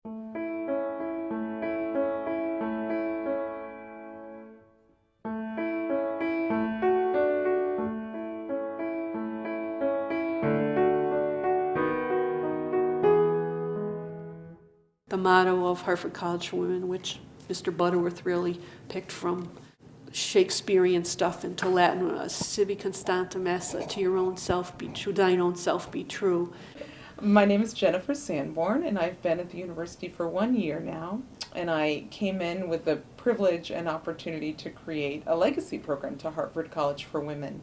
The motto of Hartford College for Women, which Mr. Butterworth really picked from Shakespearean stuff into Latin, sibi constantem esse, to your own self be true, thine own self be true. My name is Jennifer Sanborn, and I've been at the university for 1 year now, and I came in with the privilege and opportunity to create a legacy program to Hartford College for Women.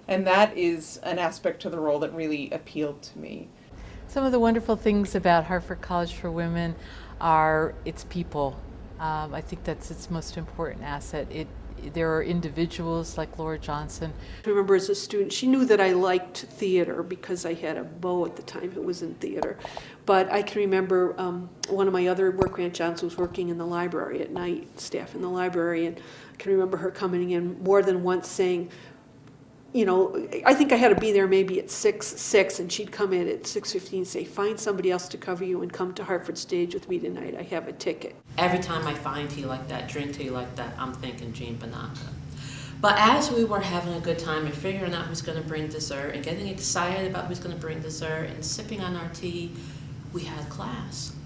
And that is an aspect to the role that really appealed to me. Some of the wonderful things about Hartford College for Women are its people. I think that's its most important asset. There are individuals like Laura Johnson. I remember as a student, she knew that I liked theater because I had a beau at the time who was in theater. But I can remember one of my other work grant jobs was working in the library at night, staff in the library, and I can remember her coming in more than once saying, you know, I think I had to be there maybe at 6, and she'd come in at 6:15 and say, find somebody else to cover you and come to Hartford Stage with me tonight. I have a ticket. Every time I find tea like that, drink tea like that, I'm thinking Jean Banaka. But as we were having a good time and figuring out who's going to bring dessert and getting excited about who's going to bring dessert and sipping on our tea, we had class.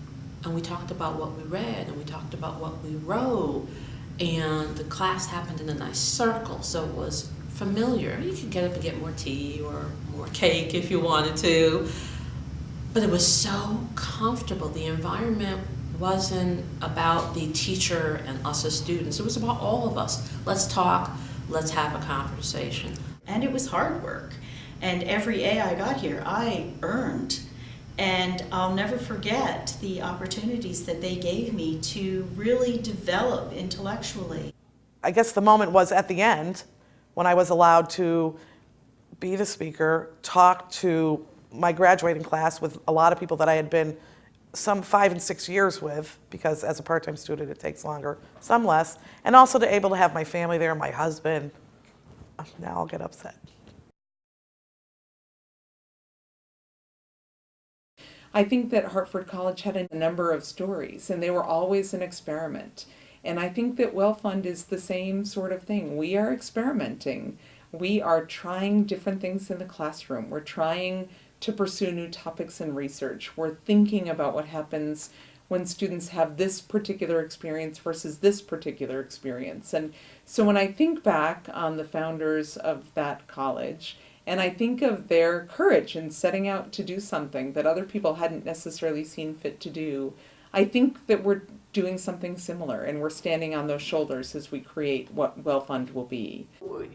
And we talked about what we read and we talked about what we wrote. And the class happened in a nice circle, so it was familiar. You could get up and get more tea or more cake if you wanted to, but it was so comfortable. The environment wasn't about the teacher and us as students. It was about all of us. Let's talk, let's have a conversation. And it was hard work. And every A I got here, I earned. And I'll never forget the opportunities that they gave me to really develop intellectually. I guess the moment was at the end, when I was allowed to be the speaker, talk to my graduating class with a lot of people that I had been some 5 and 6 years with, because as a part-time student it takes longer, some less, and also to able to have my family there, my husband. Now I'll get upset. I think that Hartford College had a number of stories, and they were always an experiment. And I think that WELFund is the same sort of thing. We are experimenting. We are trying different things in the classroom. We're trying to pursue new topics in research. We're thinking about what happens when students have this particular experience versus this particular experience. And so when I think back on the founders of that college, and I think of their courage in setting out to do something that other people hadn't necessarily seen fit to do, I think that we're doing something similar, and we're standing on those shoulders as we create what WELFund will be.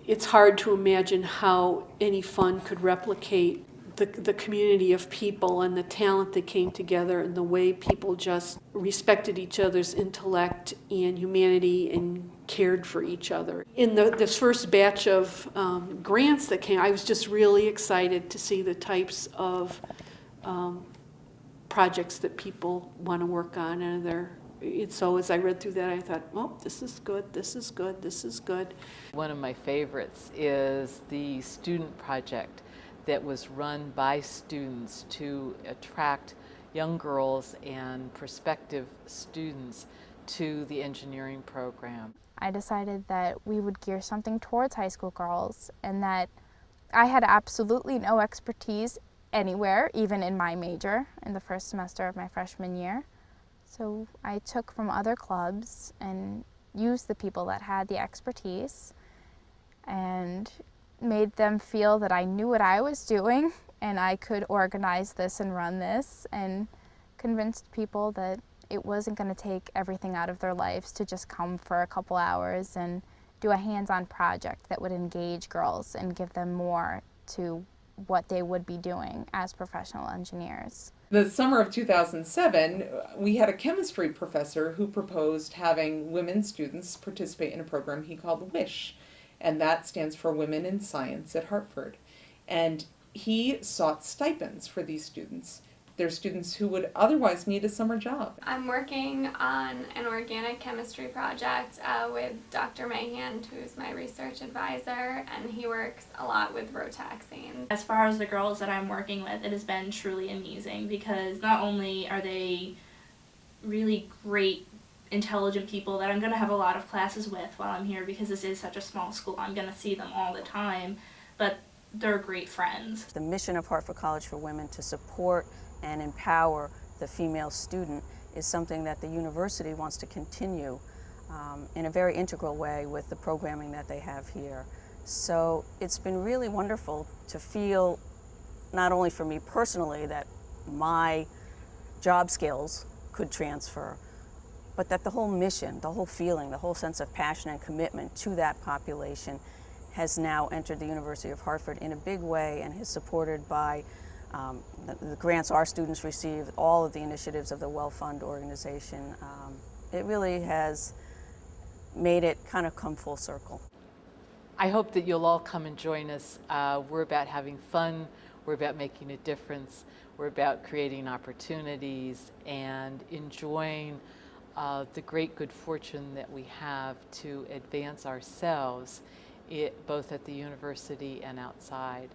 It's hard to imagine how any fund could replicate the community of people and the talent that came together and the way people just respected each other's intellect and humanity and cared for each other. In this first batch of grants that came, I was just really excited to see the types of projects that people want to work on, and so as I read through that, I thought, oh, this is good, this is good, this is good. One of my favorites is the student project that was run by students to attract young girls and prospective students to the engineering program. I decided that we would gear something towards high school girls, and that I had absolutely no expertise anywhere, even in my major, in the first semester of my freshman year. So I took from other clubs and used the people that had the expertise and made them feel that I knew what I was doing and I could organize this and run this, and convinced people that it wasn't going to take everything out of their lives to just come for a couple hours and do a hands-on project that would engage girls and give them more to what they would be doing as professional engineers. The summer of 2007, we had a chemistry professor who proposed having women students participate in a program he called WISH, and that stands for Women in Science at Hartford. And he sought stipends for these students. They're students who would otherwise need a summer job. I'm working on an organic chemistry project with Dr. Mahan, who's my research advisor, and he works a lot with Rotaxane. As far as the girls that I'm working with, it has been truly amazing because not only are they really great, intelligent people that I'm going to have a lot of classes with while I'm here, because this is such a small school. I'm going to see them all the time, but they're great friends. The mission of Hartford College for Women to support and empower the female student is something that the university wants to continue in a very integral way with the programming that they have here. So it's been really wonderful to feel, not only for me personally, that my job skills could transfer, but that the whole mission, the whole feeling, the whole sense of passion and commitment to that population has now entered the University of Hartford in a big way and is supported by the grants our students receive, all of the initiatives of the WELFund organization. It really has made it kind of come full circle. I hope that you'll all come and join us. We're about having fun, we're about making a difference, we're about creating opportunities and enjoying the great good fortune that we have to advance ourselves, both at the university and outside.